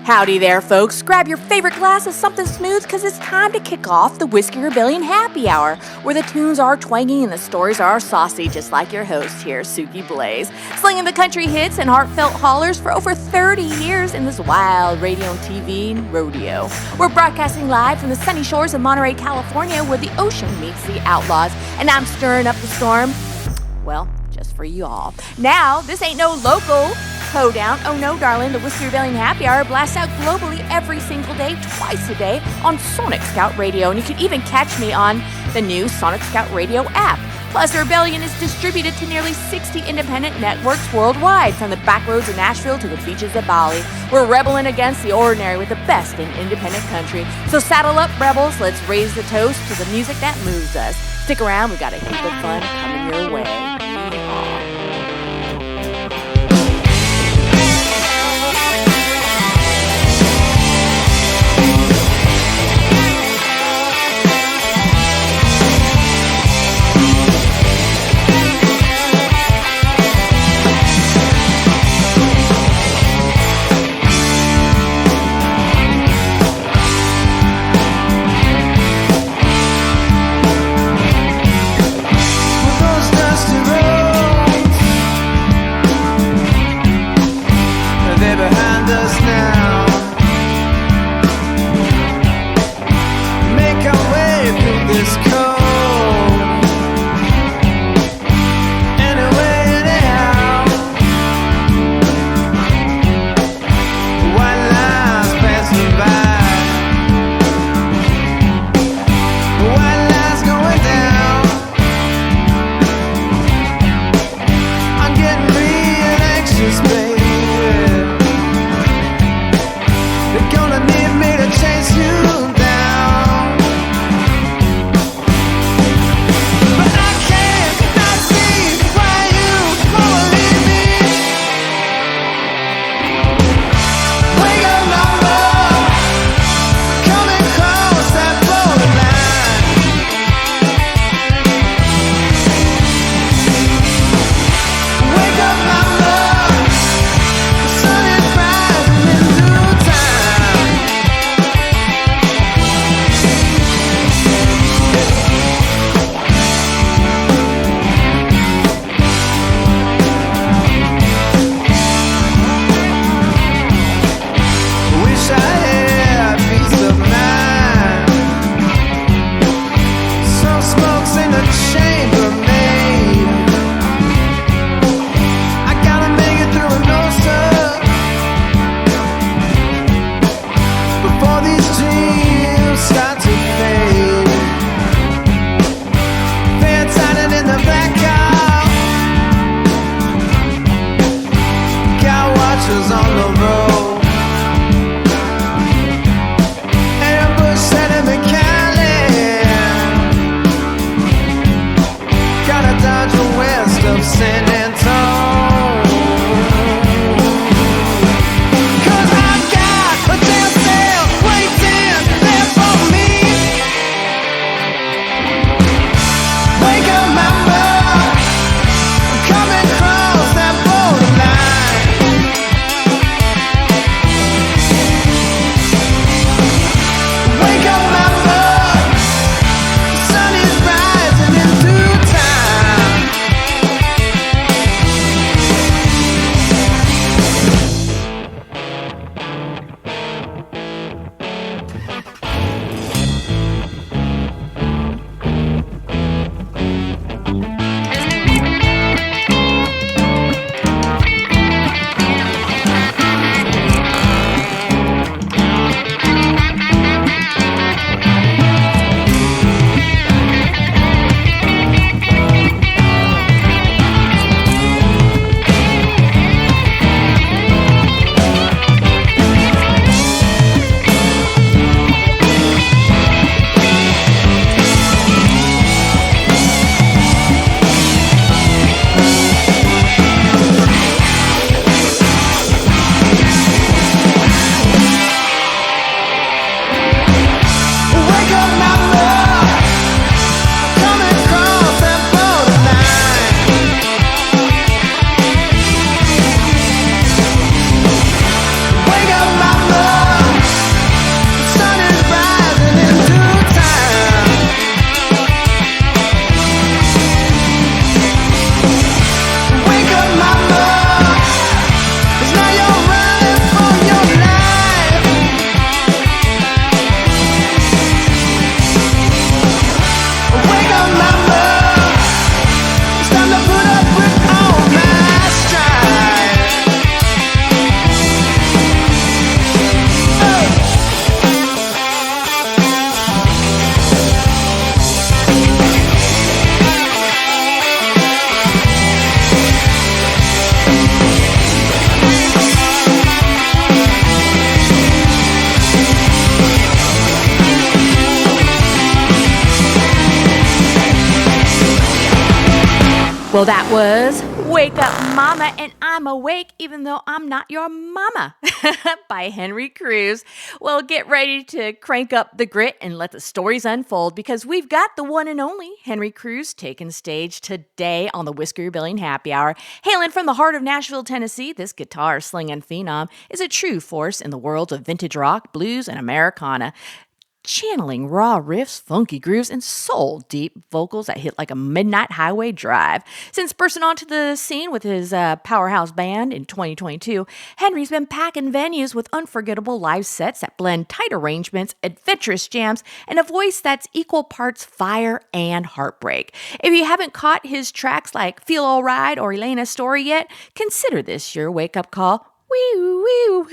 Howdy there, folks. Grab your favorite glass of something smooth because it's time to kick off the Whiskey Rebellion Happy Hour, where the tunes are twangy and the stories are saucy, just like your host here, Suki Blaze, slinging the country hits and heartfelt hollers for over 30 years in this wild radio and TV rodeo. We're broadcasting live from the sunny shores of Monterey, California, where the ocean meets the outlaws, and I'm stirring up the storm, well, just for you all. Now, this ain't no local hoedown. Oh no, darling, the Whiskey Rebellion Happy Hour blasts out globally every single day, twice a day on Sonic Scout Radio, and you can even catch me on the new Sonic Scout Radio app. Plus, the Rebellion is distributed to nearly 60 independent networks worldwide, from the backroads of Nashville to the beaches of Bali. We're rebelling against the ordinary with the best in independent country. So saddle up, rebels, let's raise the toast to the music that moves us. Stick around, we got a heap of fun coming your way. Yeehaw. Those dusty Well, that was Wake Up Mama and I'm Awake Even Though I'm Not Your Mama by Henry Cruz. Well, get ready to crank up the grit and let the stories unfold because we've got the one and only Henry Cruz taking stage today on the Whiskey Rebellion Happy Hour. Hailing from the heart of Nashville, Tennessee, this guitar slinging phenom is a true force in the world of vintage rock, blues, and Americana. Channeling raw riffs, funky grooves, and soul-deep vocals that hit like a midnight highway drive. Since bursting onto the scene with his powerhouse band in 2022, Henry's been packing venues with unforgettable live sets that blend tight arrangements, adventurous jams, and a voice that's equal parts fire and heartbreak. If you haven't caught his tracks like Feel Alright or Elena's Story yet, consider this your wake-up call. Wee-woo.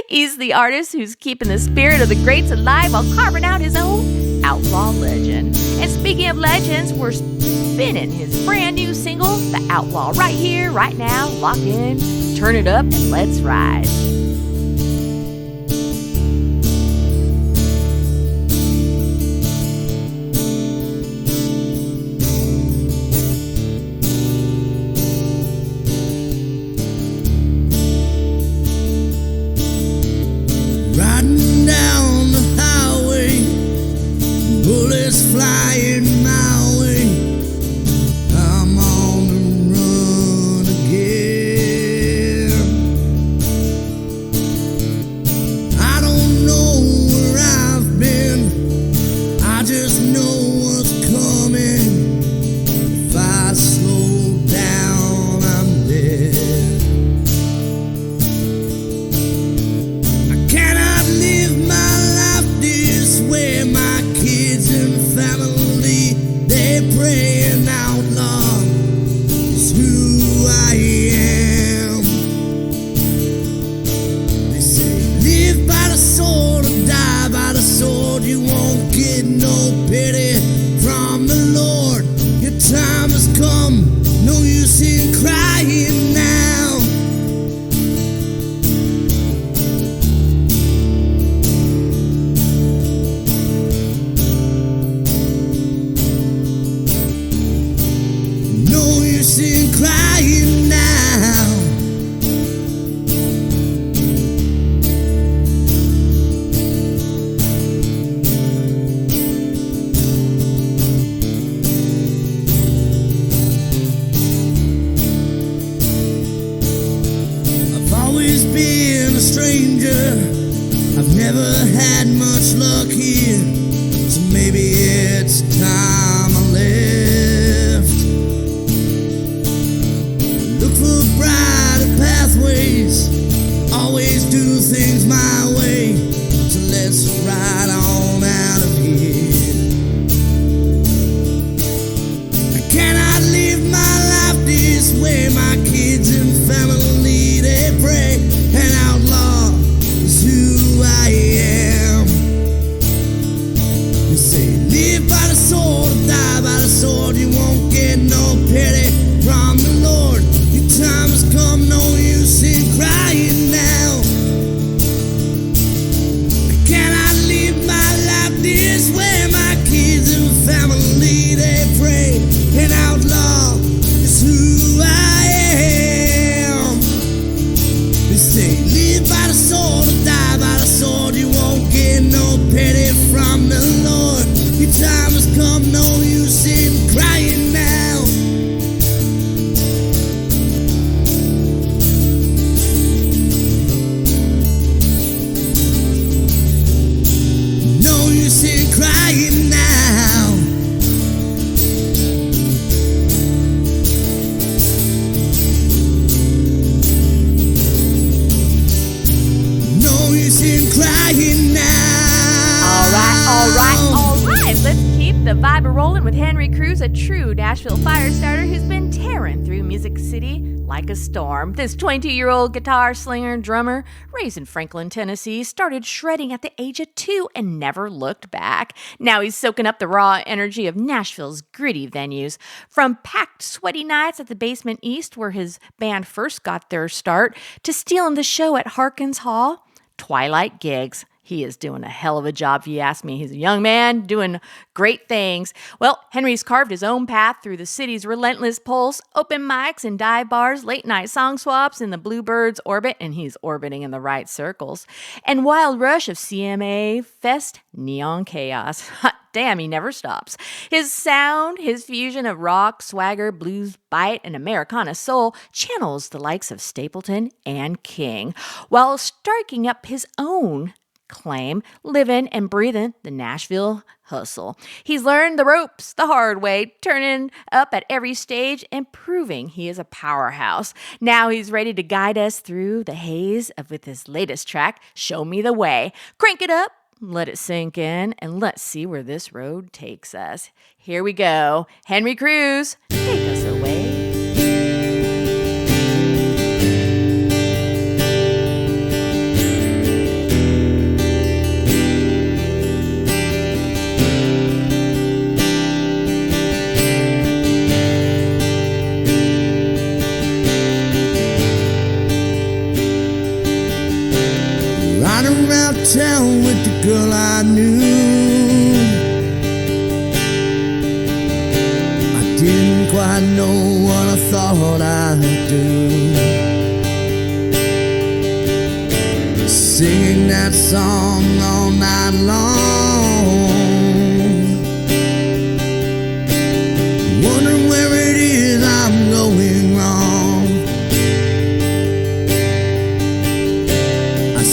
He's the artist who's keeping the spirit of the greats alive while carving out his own outlaw legend. And speaking of legends, we're spinning his brand new single, The Outlaw, right here, right now. Lock in, turn it up, and let's ride. Flying my way, I'm on the run again. I don't know where I've been, I just know what's coming. If I slow down, I'm dead. I cannot live my life this way. My kids and family, they pray an outlaw is who I am. They say live by the sword or die by the sword. You won't get no pity from the Lord. Your time has come, no use in crying now. Crying now. I've always been a stranger, I've never had much luck here, so maybe it's time I left. Look for brighter pathways, always do things my way, so let's ride on out of here. I cannot live my life this way. My kids and family, they pray an outlaw is who I am. They say live by the sword or die by the sword. You won't get no pity from the Lord. Time has come, no use in crying now. I cannot live my life this way. My kids and family, they pray an outlaw is who I am. They say live by the sword or die by the sword. You won't get no pity from the Lord. Your time has come, no use in crying now. Crying now. No use in crying now. All right. Let's keep the vibe rolling with Henry Cruz, a true Nashville fire starter who's been tearing through Music City like a storm. This 22-year-old guitar slinger and drummer, raised in Franklin, Tennessee, started shredding at the age of 2 and never looked back. Now he's soaking up the raw energy of Nashville's gritty venues. From packed, sweaty nights at the Basement East, where his band first got their start, to stealing the show at Harkins Hall, twilight gigs. He is doing a hell of a job, if you ask me. He's a young man doing great things. Well, Henry's carved his own path through the city's relentless pulse, open mics and dive bars, late night song swaps in the Bluebird's orbit, and he's orbiting in the right circles, and wild rush of CMA Fest neon chaos. Damn, he never stops. His sound, his fusion of rock, swagger, blues, bite, and Americana soul channels the likes of Stapleton and King, while striking up his own claim, living and breathing the Nashville hustle. He's learned the ropes the hard way, turning up at every stage and proving he is a powerhouse. Now he's ready to guide us through the haze with his latest track, Show Me the Way. Crank it up, let it sink in, and let's see where this road takes us. Here we go. Henry Cruz, take us away. Around town with the girl I knew, I didn't quite know what I thought I'd do. Singing that song all night long, wondering where it is I'm going wrong.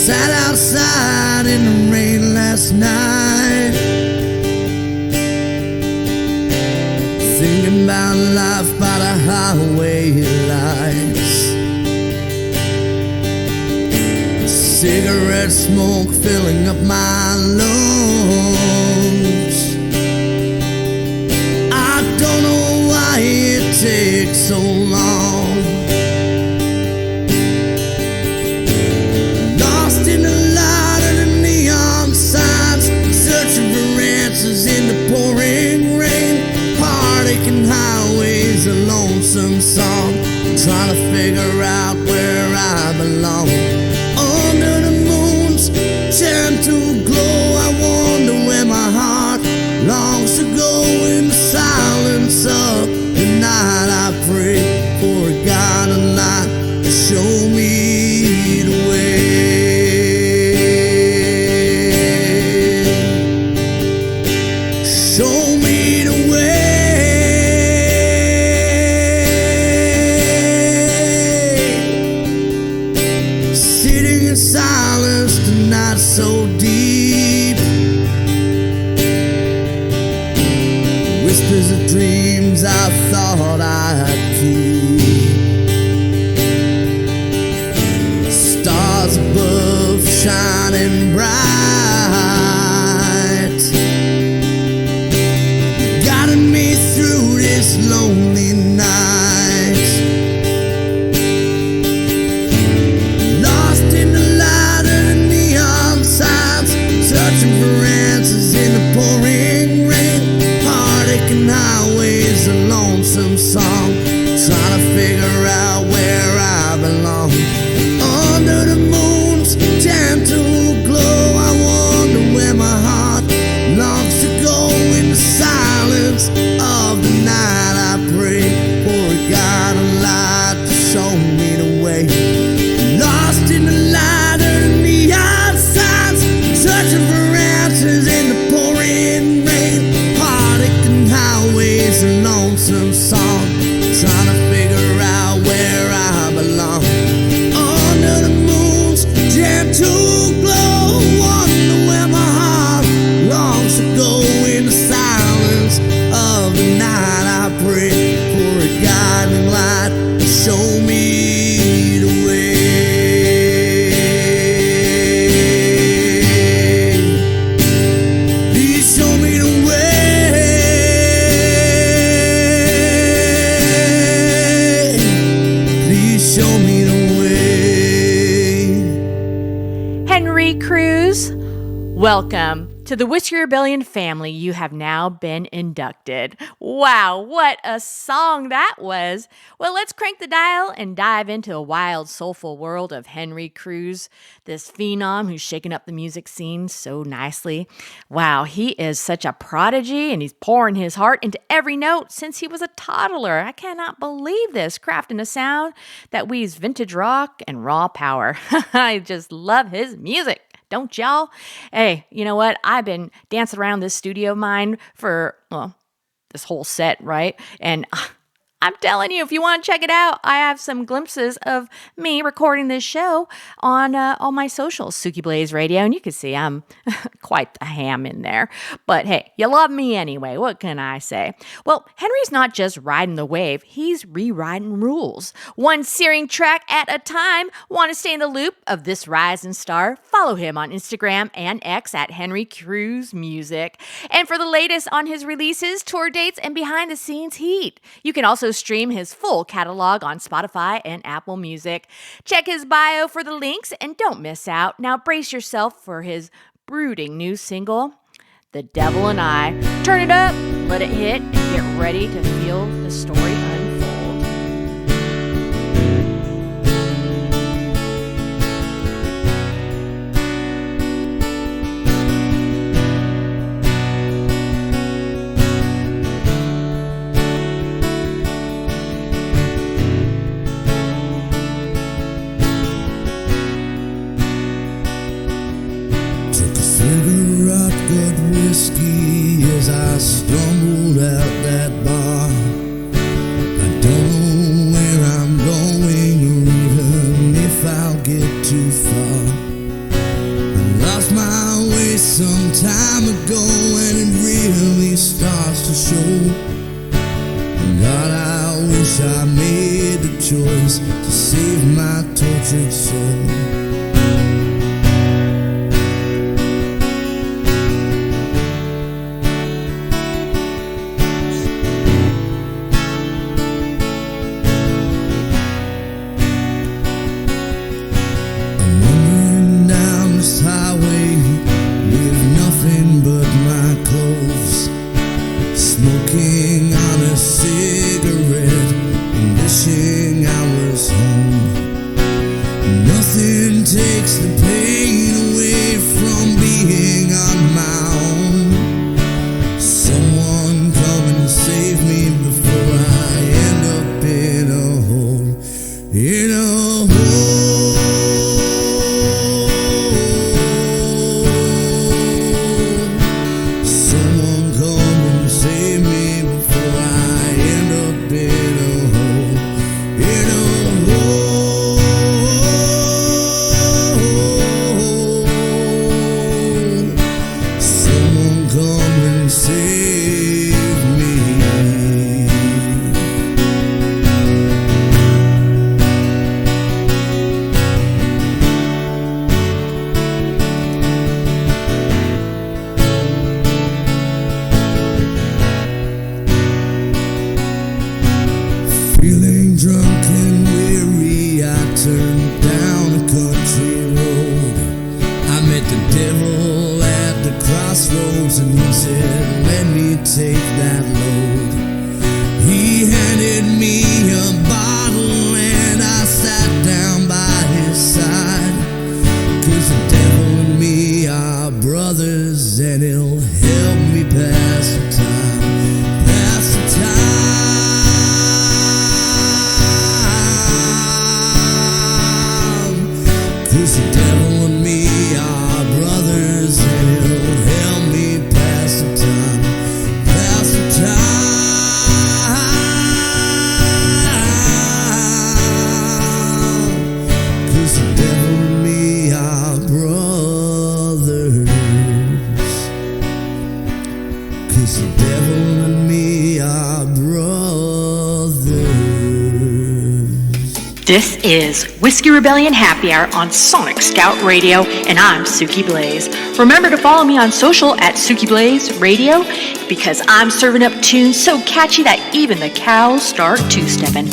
Sat outside in the rain last night, thinking about life by the highway lights. Cigarette smoke filling up my lungs. I don't know why it takes so long. In the pouring rain, heartache highways, a lonesome song, trying to figure out where I belong. Under the moon's gentle glow, I wonder where my heart longs to go. In the silence of the night, I pray for a guiding light to show me the way. Show me the way. Sitting in silence, the night so deep. Whispers of dreams I thought I'd keep. Stars above shining bright, me through this lonely night. Lost in the light of the neon signs, searching for answers in the pouring rain. Heartache and highways, a lonesome song, trying to figure out where I belong. Under the moon's gentle glow, I wonder where my heart longs to go. In the silence of the night, I pray for a guiding light to show me the way. Lost in the light of the neon signs, searching for answers in the pouring rain. Heartache and highways, a lonesome song, trying to figure out where I belong. Under the moon's gentle glow, wonder where my heart longs to go. In the silence of the night, I pray for a guiding light to show me the way. Please show me the way. Please show me the way. Henry Cruz, welcome To the Whisky Rebellion family, you have now been inducted. Wow, what a song that was. Well, let's crank the dial and dive into a wild, soulful world of Henry Cruz, this phenom who's shaking up the music scene so nicely. Wow, he is such a prodigy, and he's pouring his heart into every note since he was a toddler. I cannot believe this, crafting a sound that weaves vintage rock and raw power. I just love his music. Don't y'all? Hey, you know what? I've been dancing around this studio of mine for, well, this whole set, right? And I'm telling you, if you want to check it out, I have some glimpses of me recording this show on all my socials, Suki Blaze Radio, and you can see I'm quite the ham in there. But hey, you love me anyway. What can I say? Well, Henry's not just riding the wave, he's rewriting rules. One searing track at a time. Want to stay in the loop of this rising star? Follow him on Instagram and X at Henry Cruz Music. And for the latest on his releases, tour dates, and behind-the-scenes heat, you can also stream his full catalog on Spotify and Apple Music. Check his bio for the links and don't miss out. Now brace yourself for his brooding new single, The Devil and I. Turn it up, let it hit, and get ready to feel the story unfold. Whiskey as I stumbled out that bar. I don't know where I'm going or even if I'll get too far. I lost my way some time ago and it really starts to show. God, I wish I made the choice to save my tortured soul. This is Whisky Rebellion Happy Hour on Sonic Scout Radio, and I'm Suki Blaze. Remember to follow me on social at Suki Blaze Radio, because I'm serving up tunes so catchy that even the cows start two-stepping.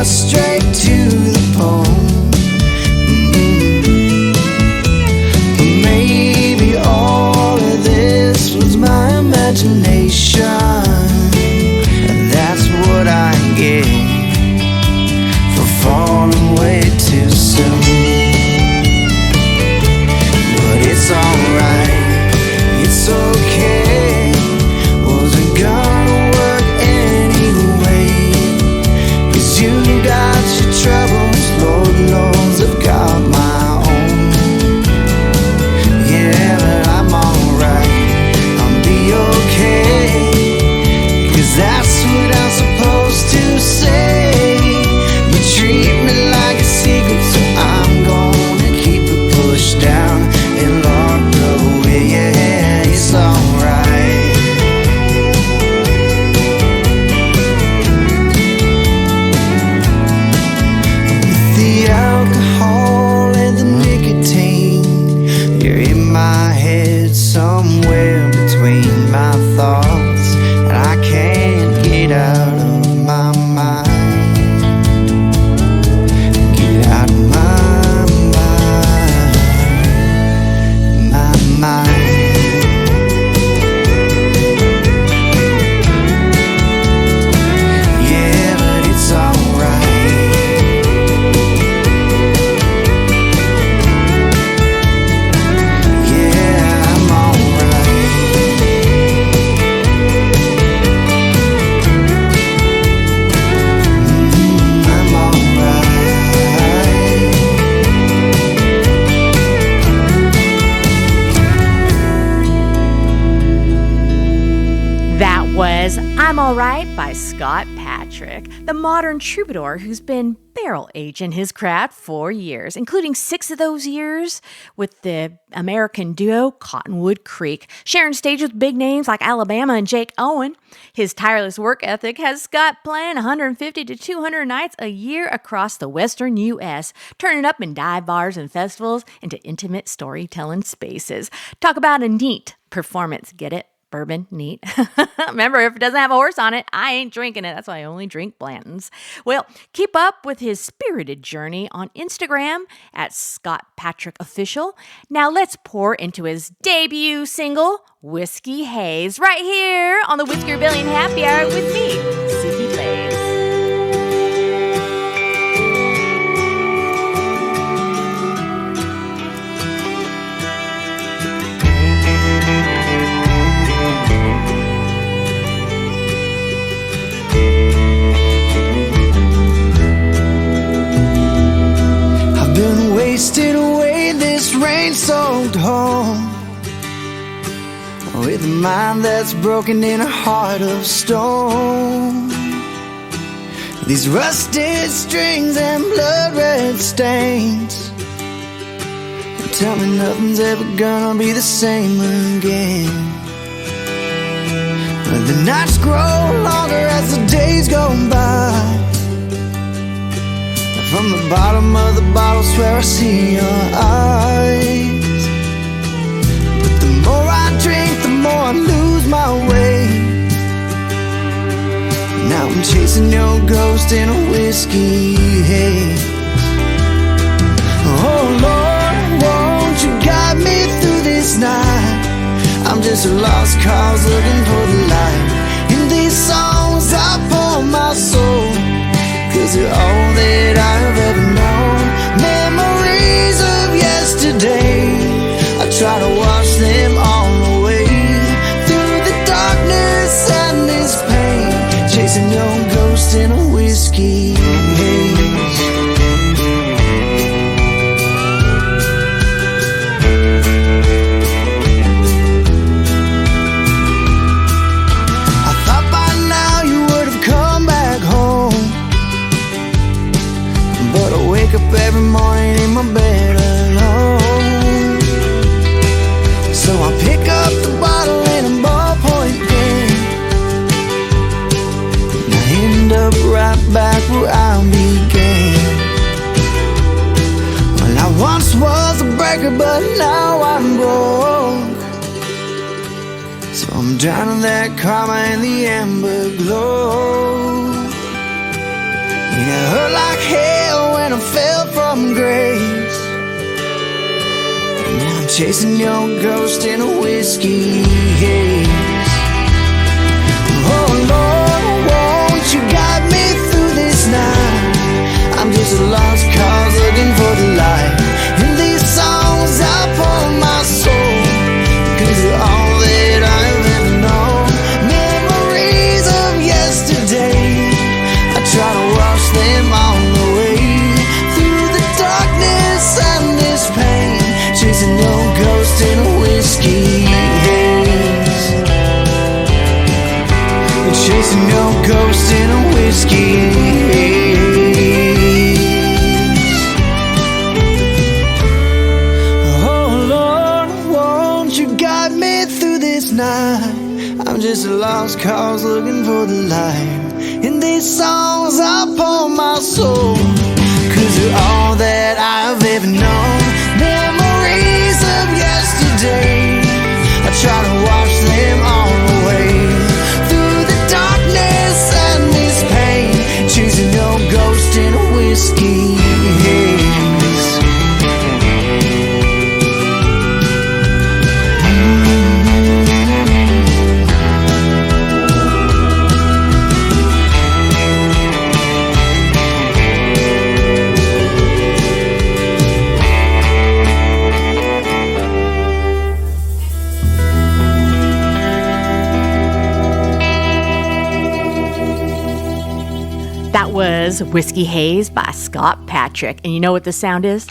cut straight to the bone. But maybe all of this was my imagination, and that's what I get for falling way too soon. But it's alright, it's okay. Wasn't gonna work anyway, 'cause you got your troubles, Lord knows I've got my own. Yeah, but I'm alright, I'll be okay, 'cause that's what I'm supposed to say. You treat me like a secret, so I'm gonna keep it pushed down and locked away. Yeah, it's alright. With the alcohol and the nicotine, you're in my head somewhere between my thoughts, and I can't get out of my mind. Get out of my mind. Yeah, but it's alright. Yeah, I'm alright. I'm alright. That was I'm Alright by Scott Patrick, the modern troubadour who's been barrel aging his craft for years, including 6 of those years with the American duo Cottonwood Creek, sharing stage with big names like Alabama and Jake Owen. His tireless work ethic has Scott playing 150 to 200 nights a year across the western U.S., turning up in dive bars and festivals into intimate storytelling spaces. Talk about a neat performance, get it? Bourbon, neat. Remember, if it doesn't have a horse on it, I ain't drinking it. That's why I only drink Blanton's. Well, keep up with his spirited journey on Instagram at Scott Patrick Official. Now let's pour into his debut single, Whiskey Haze, right here on the Whiskey Rebellion Happy Hour with me, Suki Blaze. I've been wasting away this rain-soaked home, with a mind that's broken in a heart of stone. These rusted strings and blood-red stains tell me nothing's ever gonna be the same again. But the nights grow longer as the days go by. From the bottom of the bottle, swear I see your eyes. But the more I drink, the more I lose my way. Now I'm chasing your ghost in a whiskey haze. Oh Lord, won't you guide me through this night? I'm just a lost cause looking for the light. In these songs I pour my soul, 'cause you're all that I've ever known. Memories of yesterday, I try to wash them all away. Through the darkness and this pain, chasing your ghost in a whiskey haze. I thought by now you would have come back home, but I wake up every morning in my bed alone. So I pick up the bottle and a ballpoint pen, and I end up right back where I began. Well, I once was a breaker, but now I'm broke. So I'm drowning that karma in the amber glow. And it hurt like hell when I fell from grace. Now I'm chasing your ghost in a whiskey haze. Oh Lord, won't you guide me through this night? I'm just a lost cause looking for the light. In these songs I pour my soul, 'cause you're all that I've ever known. Memories of yesterday, I try to wash them all away. Through the darkness and this pain, chasing no ghost in a whiskey haze. Chasing no ghost in a whiskey haze. Oh Lord, won't you guide me through this night? I'm just a lost cause looking for the light. In these songs I pour my soul, 'cause you're all that I've ever known. Memories of yesterday, I try to wash them all away. Through the darkness and this pain, chasing no ghost in a whiskey haze. That was Whiskey Haze by Scott Patrick. And you know what the sound is?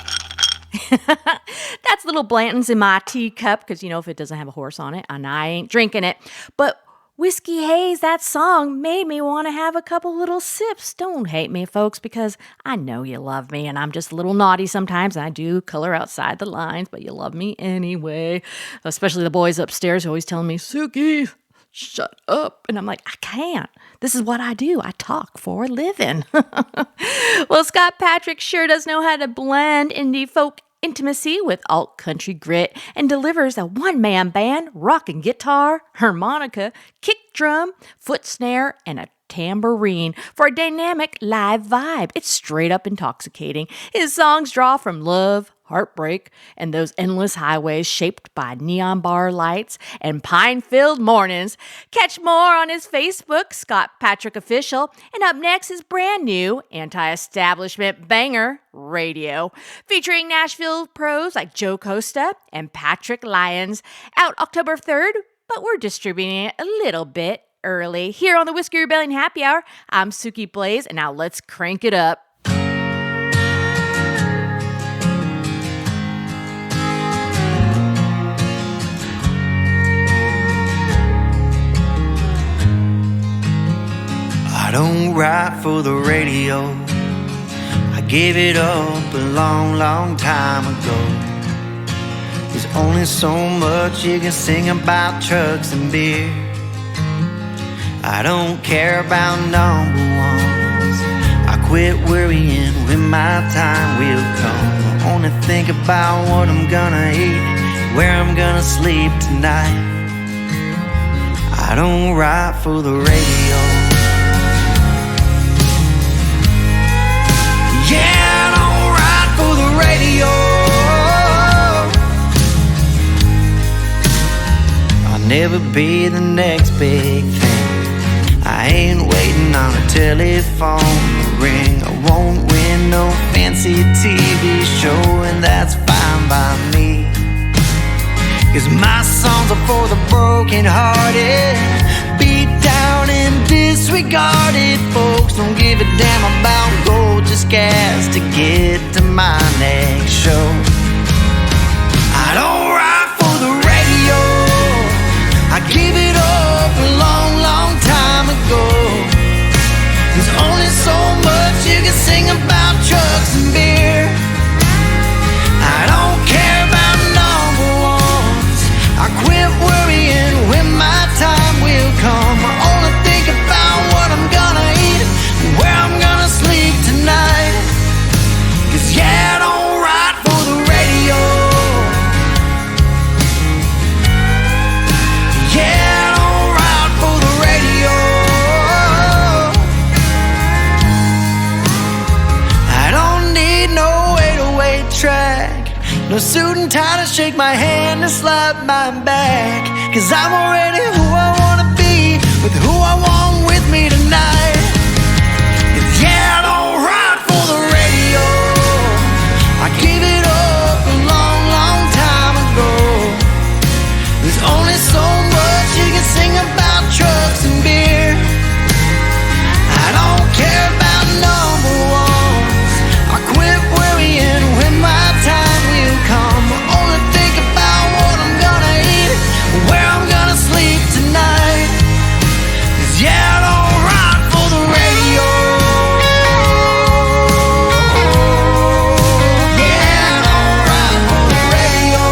That's little Blanton's in my teacup, because, you know, if it doesn't have a horse on it, and I ain't drinking it. But Whiskey Haze, that song, made me want to have a couple little sips. Don't hate me, folks, because I know you love me, and I'm just a little naughty sometimes. I do color outside the lines, but you love me anyway. Especially the boys upstairs who always telling me, Suki, shut up. And I'm like, I can't. This is what I do. I talk for a living. Well, Scott Patrick sure does know how to blend indie folk intimacy with alt country grit and delivers a one-man band, rockin' guitar, harmonica, kick drum, foot snare, and a tambourine for a dynamic live vibe. It's straight up intoxicating. His songs draw from love, heartbreak, and those endless highways shaped by neon bar lights and pine-filled mornings. Catch more on his Facebook, Scott Patrick Official. And up next is brand new anti-establishment banger, Radio, featuring Nashville pros like Joe Costa and Patrick Lyons. Out October 3rd, but we're distributing it a little bit early. Here on the Whiskey Rebellion Happy Hour, I'm Suki Blaze, and now let's crank it up. I don't write for the radio. I gave it up a long, long time ago. There's only so much you can sing about trucks and beer. I don't care about number ones. I quit worrying when my time will come. I only think about what I'm gonna eat, where I'm gonna sleep tonight. I don't write for the radio. Yeah, I don't write for the radio. I'll never be the next big thing. I ain't waiting on a telephone to ring. I won't win no fancy TV show, and that's fine by me. 'Cause my songs are for the broken hearted, beat down and disregarded. Folks don't give a damn about gold, just gas to get to my next show. I don't write for the radio. I give it up a long, long time ago. There's only so much you can sing about trucks and beer. I don't care about number ones. I quit worrying when my time will come. I only think about what I'm gonna eat, where I'm gonna sleep tonight. 'Cause yeah, I don't write for the radio. No suit and tie to shake my hand and slap my back, 'cause I'm already who I wanna be, with who I want with me tonight. And yeah, I don't write for the radio, I gave it up a long, long time ago. There's only so much you can sing about trucks and beer. I don't care about number ones, I quit worrying when my time will come. I only think about what I'm gonna eat, where I'm gonna sleep tonight. 'Cause yeah, I don't write for the radio. Yeah, I don't write for the radio.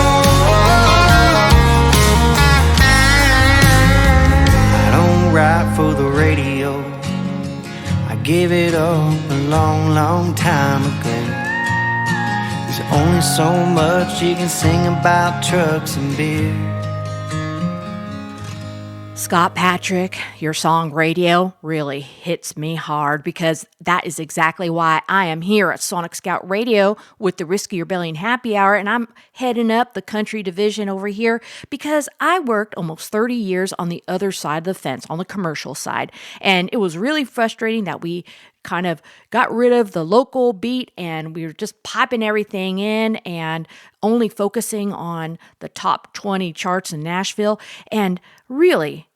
I don't write for the radio, I gave it up a long, long time ago. There's only so much you can sing about trucks and beer. Scott Patrick, your song Radio really hits me hard, because that is exactly why I am here at Sonic Scout Radio with the Whiskey Rebellion Happy Hour, and I'm heading up the country division over here because I worked almost 30 years on the other side of the fence, on the commercial side, and it was really frustrating that we kind of got rid of the local beat and we were just piping everything in and only focusing on the top 20 charts in Nashville, and really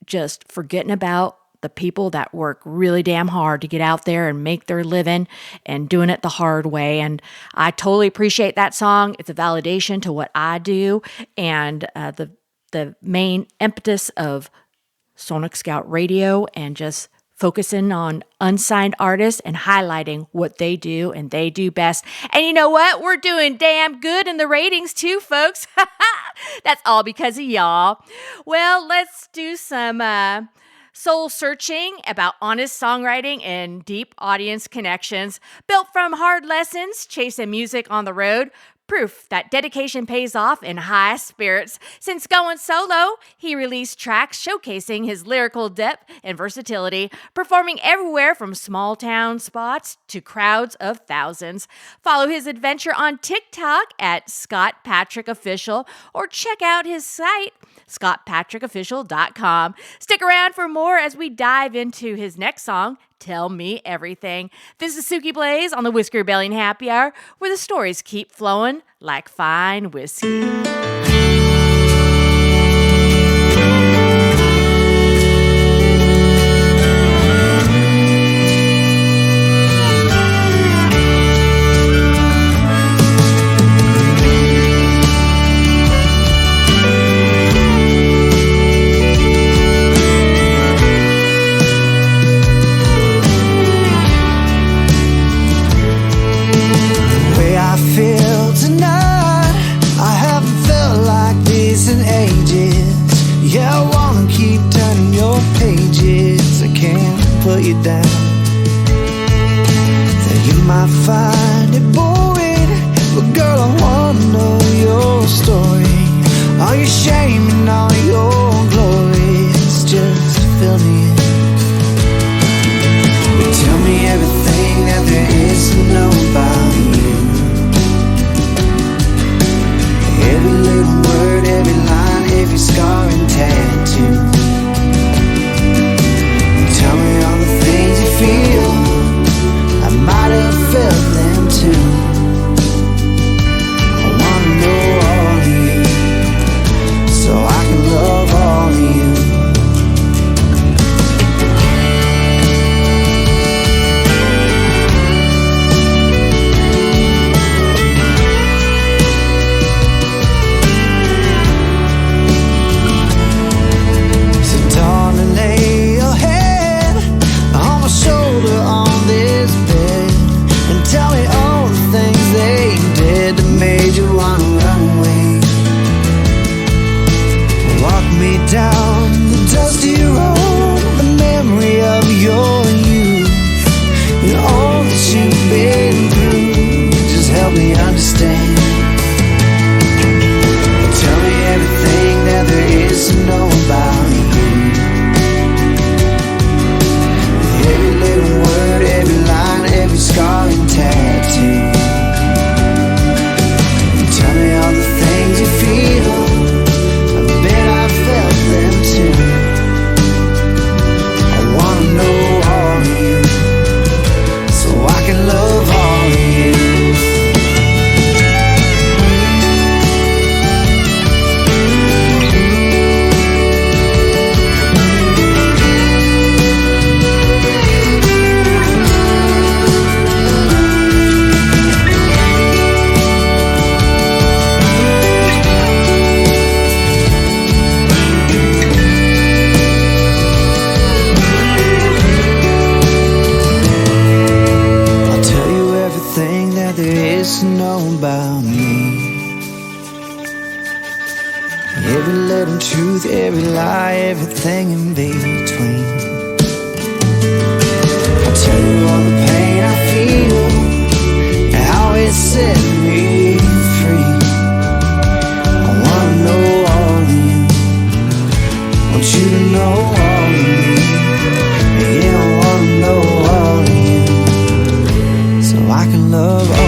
just forgetting about the people that work really damn hard to get out there and make their living and doing it the hard way. And I totally appreciate that song. It's a validation to what I do, and the main impetus of Sonic Scout Radio, and just focusing on unsigned artists and highlighting what they do and they do best. And you know what? We're doing damn good in the ratings too, folks. That's all because of y'all. Well, let's do some soul searching about honest songwriting and deep audience connections. Built from hard lessons, chasing music on the road. Proof that dedication pays off in high spirits. Since going solo, he released tracks showcasing his lyrical depth and versatility, performing everywhere from small town spots to crowds of thousands. Follow his adventure on TikTok at Scott Patrick Official, or check out his site, scottpatrickofficial.com. Stick around for more as we dive into his next song, Tell Me Everything. This is Suki Blaze on the Whiskey Rebellion Happy Hour, where the stories keep flowing like fine whiskey. Down, that you might find it boring, but girl, I wanna know your story, all your shame and all your glory. It's just fill me in. But tell me everything that there is to know about you. Every little word, every line, every scar and tattoo. Tell me all the things you feel, I might have felt them too. I wanna know all of you, so I can love all of you. So darling, lay your head on my shoulder on this bed, and tell me all the things they did that made you wanna run away. Walk me down the dusty road, the memory of your youth, and all that you've been through. Just help me understand. Tell me everything that there is to know about you. Every little word, every line, every scar and tattoo. Tell Every little truth, every lie, everything in between. I'll tell you all the pain I feel and how it set me free. I wanna know all of you, want you to know all of me. Yeah, I wanna know all of you, so I can love all of you.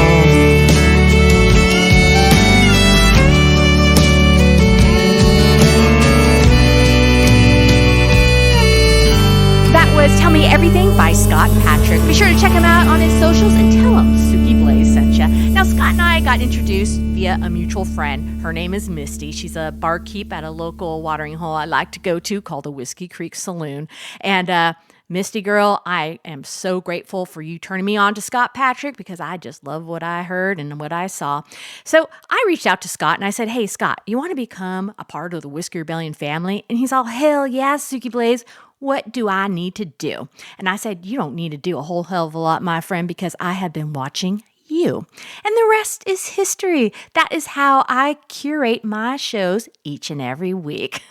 Was Tell Me Everything by Scott Patrick. Be sure to check him out on his socials and tell him Suki Blaze sent ya. Now, Scott and I got introduced via a mutual friend. Her name is Misty. She's a barkeep at a local watering hole I like to go to called the Whiskey Creek Saloon. And Misty girl, I am so grateful for you turning me on to Scott Patrick because I just love what I heard and what I saw. So I reached out to Scott and I said, hey, Scott, you want to become a part of the Whiskey Rebellion family? And he's all, hell yeah, Suki Blaze. What do I need to do? And I said, you don't need to do a whole hell of a lot, my friend, because I have been watching you. And the rest is history. That is how I curate my shows each and every week.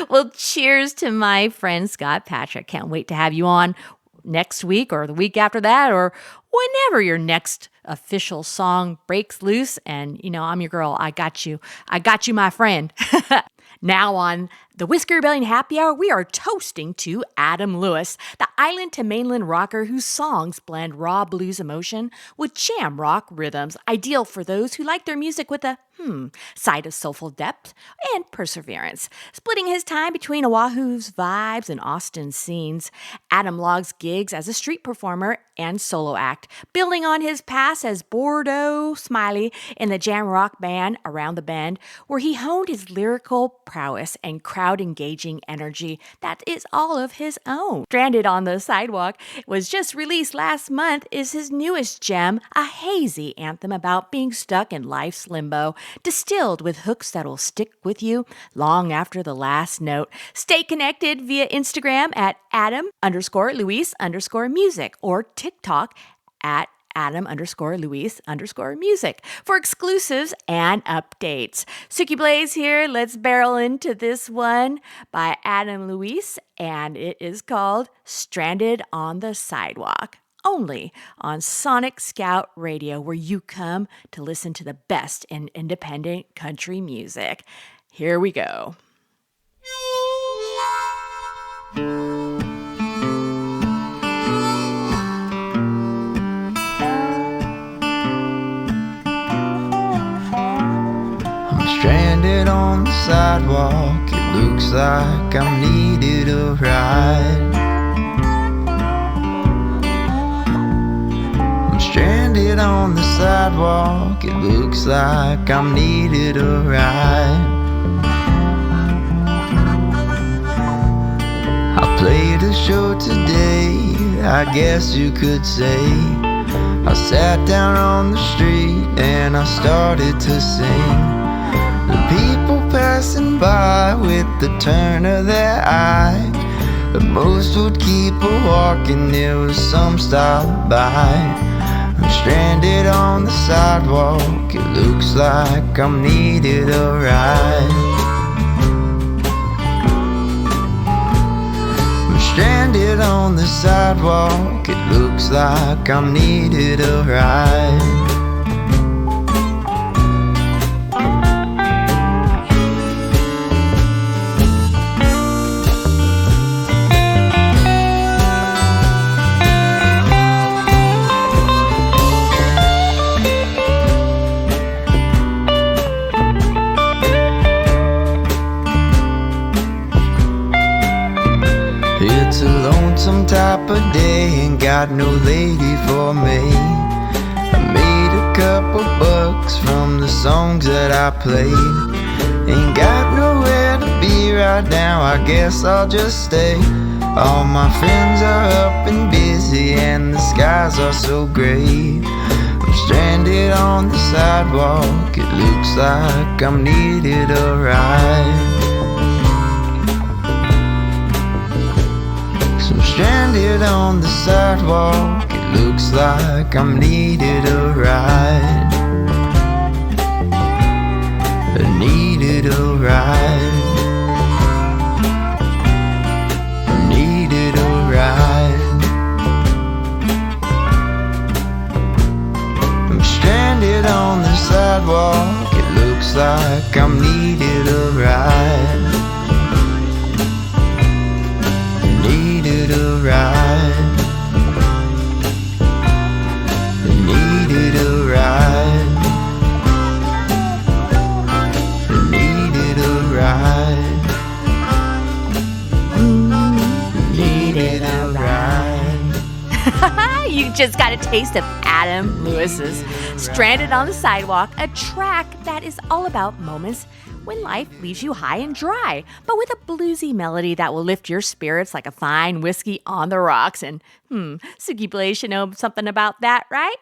Well, cheers to my friend Scott Patrick. Can't wait to have you on next week or the week after that or whenever your next official song breaks loose. And, you know, I'm your girl. I got you. I got you, my friend. Now on the Whiskey Rebellion Happy Hour, we are toasting to Adam Lewis, the island to mainland rocker whose songs blend raw blues emotion with jam rock rhythms, ideal for those who like their music with a side of soulful depth and perseverance. Splitting his time between Oahu's vibes and Austin's scenes, Adam logs gigs as a street performer and solo act, building on his past as Bordeaux Smiley in the jam rock band Around the Bend, where he honed his lyrical prowess and crowd-engaging energy that is all of his own. Stranded on the Sidewalk was just released last month is his newest gem, a hazy anthem about being stuck in life's limbo, distilled with hooks that'll stick with you long after the last note. Stay connected via Instagram at Adam_Luis_music or TikTok at Adam_Luis_music for exclusives and updates. Suki Blaze here. Let's barrel into this one by Adam Luis, and it is called Stranded on the Sidewalk. Only on Sonic Scout Radio, where you come to listen to the best in independent country music. Here we go. Stranded on the sidewalk, it looks like I'm needed a ride. I'm stranded on the sidewalk, it looks like I'm needed a ride. I played a show today, I guess you could say. I sat down on the street and I started to sing. The people passing by with the turn of their eye, the most would keep a walking, there was some stop by. I'm stranded on the sidewalk, it looks like I'm needed a ride. I'm stranded on the sidewalk, it looks like I'm needed a ride. It's a lonesome type of day, ain't got no lady for me. I made a couple bucks from the songs that I played. Ain't got nowhere to be right now, I guess I'll just stay. All my friends are up and busy and the skies are so gray. I'm stranded on the sidewalk, it looks like I'm needed a ride. Stranded on the sidewalk, it looks like I'm needed a ride. I need needed a ride. Needed a ride. I'm stranded on the sidewalk. It looks like I'm needed a ride. Needed a ride. Needed a ride. Needed a ride. Needed a ride. You just got a taste of Adam Lewis's Stranded on the Sidewalk, a track that is all about moments when life leaves you high and dry, but with a bluesy melody that will lift your spirits like a fine whiskey on the rocks. And Suki Blaze should know something about that, right?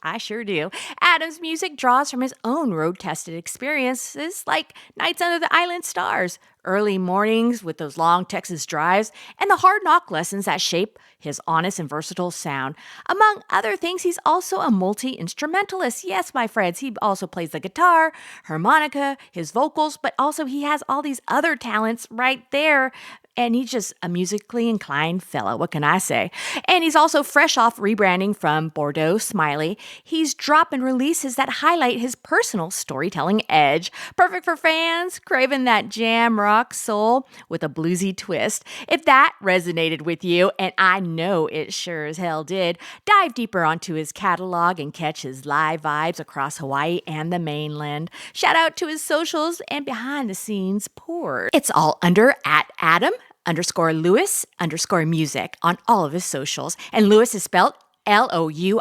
I sure do. Adam's music draws from his own road-tested experiences like nights under the island stars, early mornings with those long Texas drives, and the hard knock lessons that shape his honest and versatile sound. Among other things, he's also a multi-instrumentalist. Yes, my friends, he also plays the guitar, harmonica, his vocals, but also he has all these other talents right there. And he's just a musically inclined fellow. What can I say? And he's also fresh off rebranding from Bordeaux Smiley. He's dropping releases that highlight his personal storytelling edge. Perfect for fans craving that jam rock soul with a bluesy twist. If that resonated with you, and I know it sure as hell did, dive deeper onto his catalog and catch his live vibes across Hawaii and the mainland. Shout out to his socials and behind the scenes pours. It's all under @Adam_Lewis_music on all of his socials. And Lewis is spelled Louis.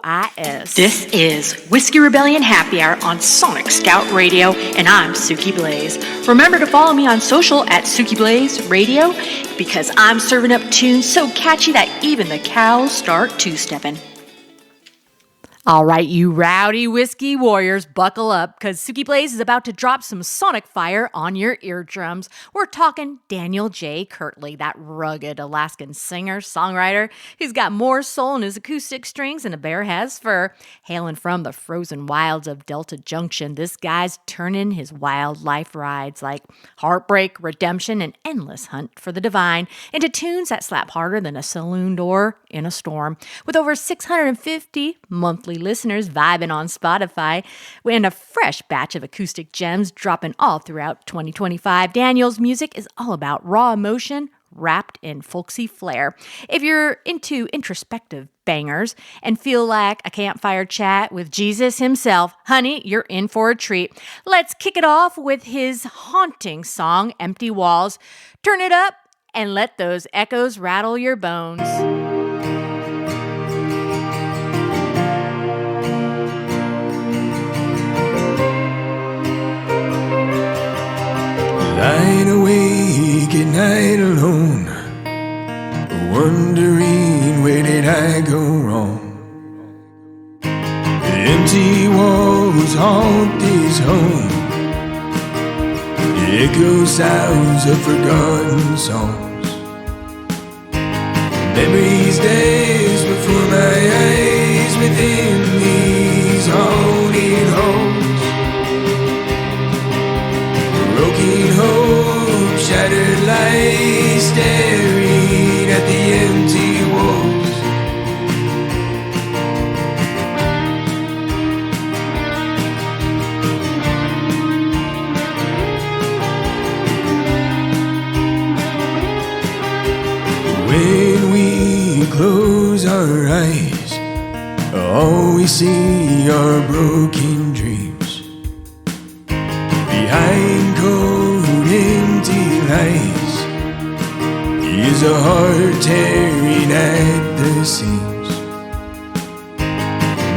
This is Whiskey Rebellion Happy Hour on Sonic Scout Radio, and I'm Suki Blaze. Remember to follow me on social @Suki Blaze Radio, because I'm serving up tunes so catchy that even the cows start two-stepping. All right, you rowdy whiskey warriors, buckle up, because Suki Blaze is about to drop some sonic fire on your eardrums. We're talking Daniel J. Kirtley, that rugged Alaskan singer-songwriter. He's got more soul in his acoustic strings than a bear has fur. Hailing from the frozen wilds of Delta Junction, this guy's turning his wildlife rides like heartbreak, redemption, and endless hunt for the divine into tunes that slap harder than a saloon door in a storm. With over 650 monthly listeners vibing on Spotify and a fresh batch of acoustic gems dropping all throughout 2025, Daniel's music is all about raw emotion wrapped in folksy flair. If you're into introspective bangers and feel like a campfire chat with Jesus himself, honey, you're in for a treat. Let's kick it off with his haunting song, Empty Walls. Turn it up and let those echoes rattle your bones. Lying awake at night alone, wondering where did I go wrong. The empty walls haunt this home, the echo sounds of forgotten songs. Memories dance before my eyes within these haunted halls. Broken hope, shattered light, staring at the empty walls. When we close our eyes, all we see are broken dreams. Behind cold, empty lies is a heart tearing at the seams.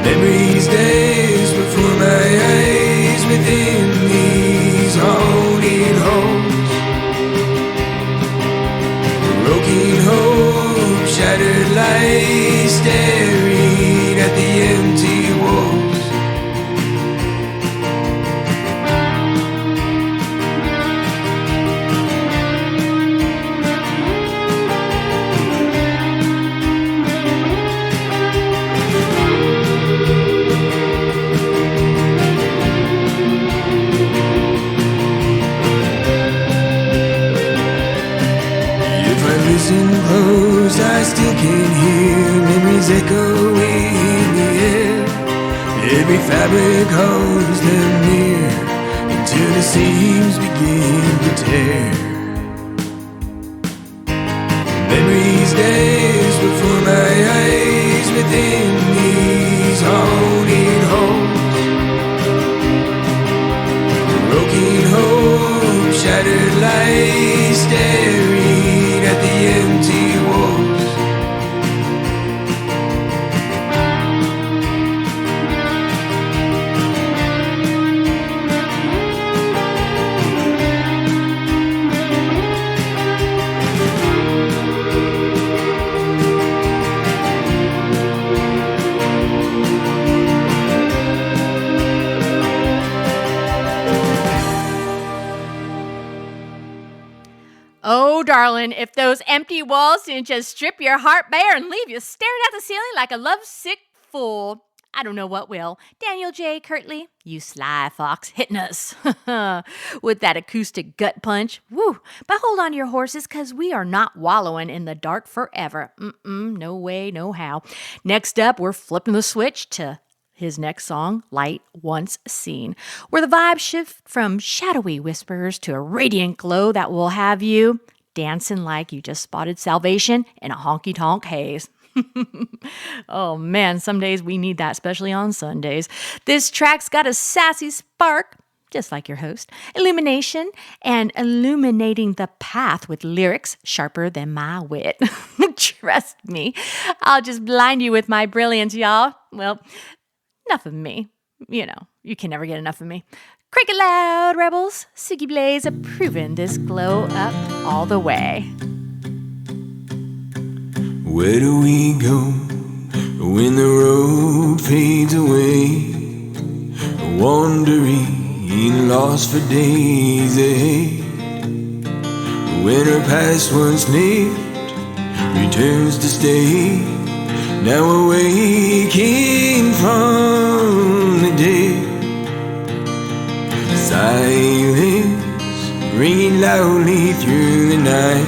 Memories dance before my eyes within these haunted halls. Broken hope, shattered light, staring at the empty walls. closing closed, I still can hear memories echoing in the air. Every fabric holds them near until the seams begin to tear. Memories dance before my eyes within these haunted halls. Broken hope, shattered light, staring at the empty walls. Oh, darling, if those empty walls didn't just strip your heart bare and leave you staring at the ceiling like a lovesick fool, I don't know what will. Daniel J. Kirtley, you sly fox, hitting us with that acoustic gut punch. Woo! But hold on to your horses, because we are not wallowing in the dark forever. No way, no how. Next up, we're flipping the switch to his next song, Light Once Seen, where the vibes shift from shadowy whispers to a radiant glow that will have you dancing like you just spotted salvation in a honky-tonk haze. Oh man, some days we need that, especially on Sundays. This track's got a sassy spark, just like your host, illumination, and illuminating the path with lyrics sharper than my wit. Trust me, I'll just blind you with my brilliance, y'all. Well, enough of me. You know, you can never get enough of me. Crank it loud, rebels. Suki Blaze approving this glow up all the way. Where do we go when the road fades away? Wandering, lost for days ahead. When our past once lived returns to stay, now awaking from the dead. Silence ringing loudly through the night,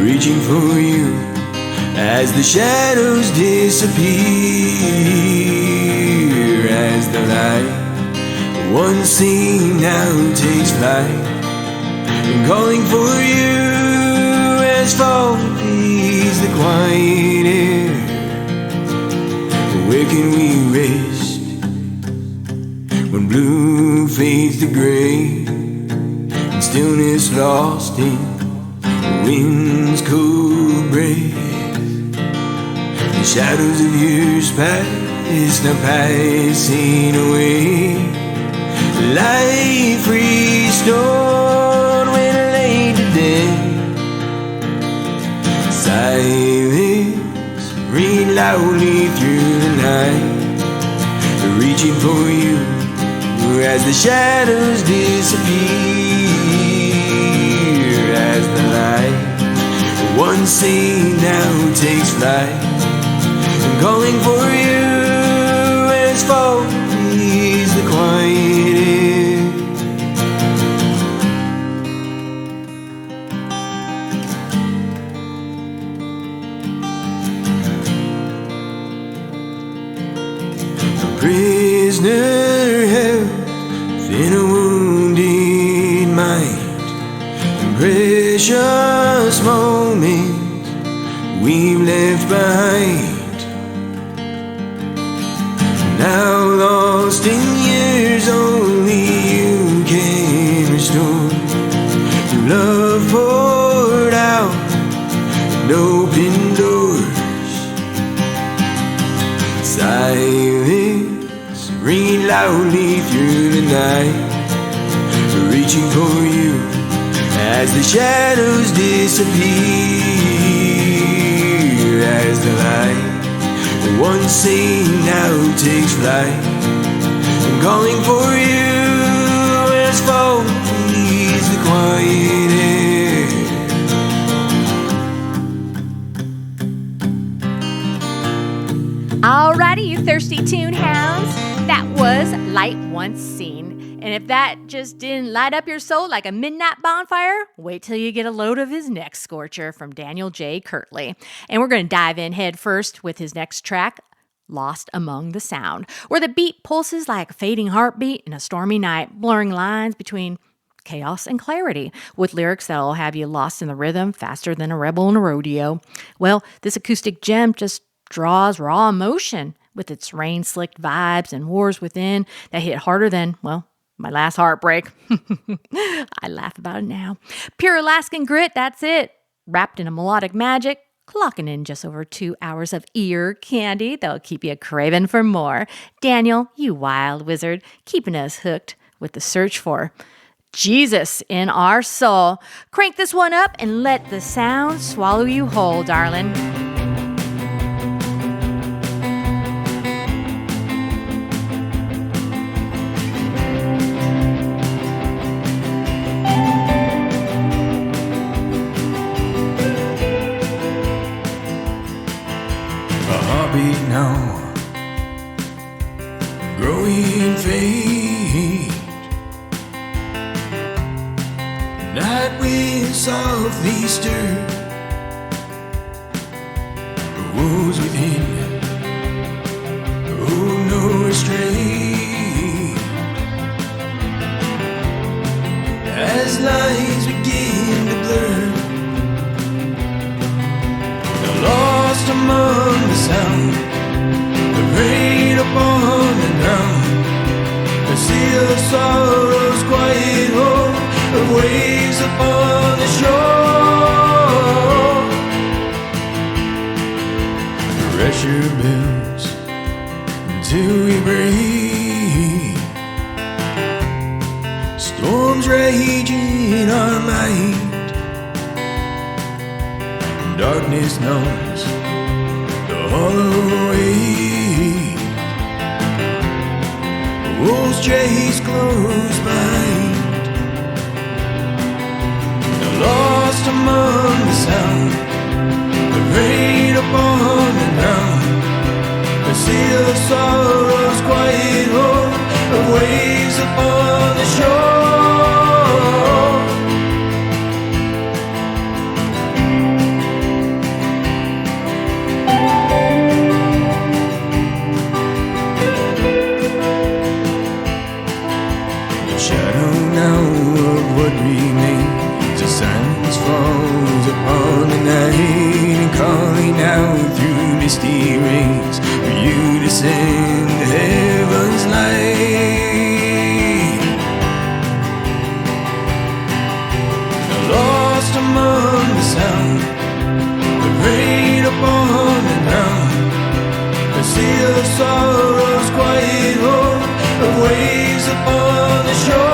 reaching for you as the shadows disappear. As the light once seen now takes flight, and calling for you as fall fills the quiet air. Where can we rest when blue fades to gray, and stillness lost in the wind's cool breath? The shadows of years past now passing away, life restored when laid to death. Silence ringing loudly through the night, reaching for you as the shadows disappear. As the light once seen now takes flight, and calling for you as fall is the quiet air. Prisoner held within a wounded mind, and precious moments we've left behind. Now lost in years, only you can restore. Your love poured out and opened doors. Silence ringing loudly through the night, reaching for you as the shadows disappear. As the light once seen now takes flight, and calling for you as fall is the quiet air. Alrighty, you thirsty tune hounds. That was Light Once Seen And if that just didn't light up your soul like a midnight bonfire, wait till you get a load of his next scorcher from Daniel J. Kirtley. And we're going to dive in head first with his next track, Lost Among the Sound, where the beat pulses like a fading heartbeat in a stormy night, blurring lines between chaos and clarity, with lyrics that'll have you lost in the rhythm faster than a rebel in a rodeo. Well, this acoustic gem just draws raw emotion with its rain-slicked vibes and wars within that hit harder than, well, my last heartbreak. I laugh about it now. Pure Alaskan grit, that's it. Wrapped in a melodic magic, clocking in just over 2 hours of ear candy that'll keep you craving for more. Daniel, you wild wizard, keeping us hooked with the search for Jesus in our soul. Crank this one up and let the sound swallow you whole, darling. A heartbeat now, growing faint. Night wind softly stir the woes within. Oh, no restraint. As lines begin to blur, they're lost among the sound, the rain upon the ground, the sea of sorrow's quiet home, the waves upon the shore. Pressure builds until we break. Storms rage in our mind. Darkness numbs the hollow ache. Wolves chase close behind. Lost among the sound, the rain upon the ground, the sea of sorrow's quiet home, the waves upon the shore. The shadow now of what remains, silence falls upon the night, calling out through misty rays for you to send heaven's light. Lost among the sound, the rain upon the ground, the sea of sorrow's quiet home, the waves upon the shore.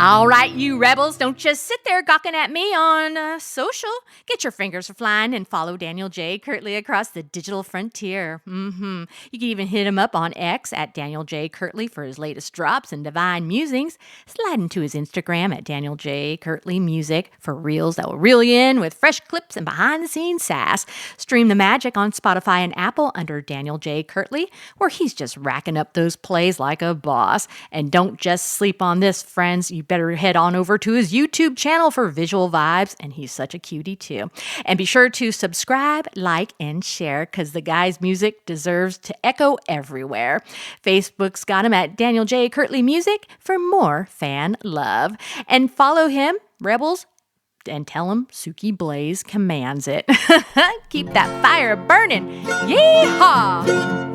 All right, you rebels, don't just sit there gawking at me on social. Get your fingers flying and follow Daniel J. Kirtley across the digital frontier. You can even hit him up on X at Daniel J. Kirtley for his latest drops and divine musings. Slide into his Instagram at Daniel J. Kirtley Music for reels that will reel you in with fresh clips and behind-the-scenes sass. Stream the magic on Spotify and Apple under Daniel J. Kirtley, where he's just racking up those plays like a boss. And don't just sleep on this, friends. You better head on over to his YouTube channel for visual vibes, and he's such a cutie too. And be sure to subscribe, like, and share, because the guy's music deserves to echo everywhere. Facebook's got him at Daniel J. Kirtley Music for more fan love. And follow him, rebels, and tell him Suki Blaze commands it. Keep that fire burning. Yeehaw!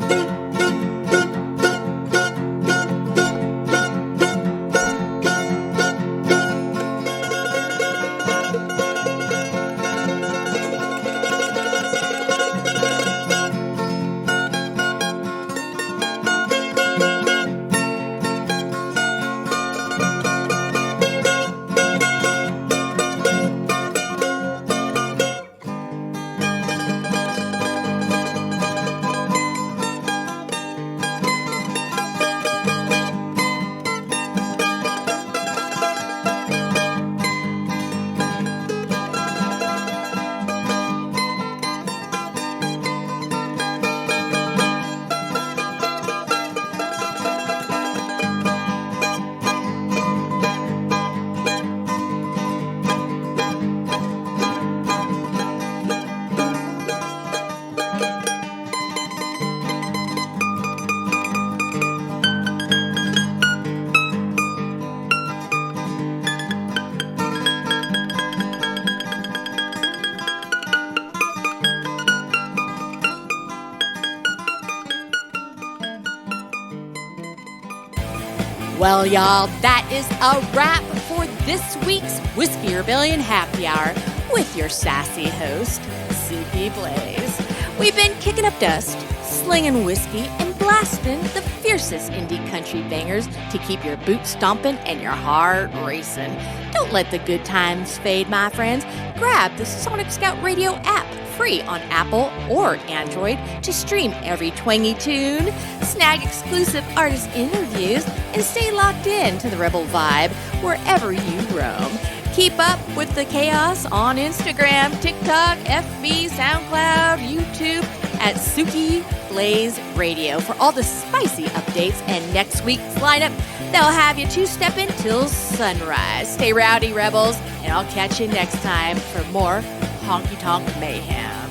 Well, y'all, that is a wrap for this week's Whiskey Rebellion Happy Hour with your sassy host, Suki Blaze. We've been kicking up dust, slinging whiskey, and blasting the fiercest indie country bangers to keep your boots stomping and your heart racing. Don't let the good times fade, my friends. Grab the Sonic Scout Radio app, free on Apple or Android, to stream every twangy tune, snag exclusive artist interviews, and stay locked in to the Rebel vibe wherever you roam. Keep up with the chaos on Instagram, TikTok, FB, SoundCloud, YouTube at Suki Blaze Radio for all the spicy updates and next week's lineup. They'll have you two-stepping till sunrise. Stay rowdy, rebels, and I'll catch you next time for more honky-tonk mayhem.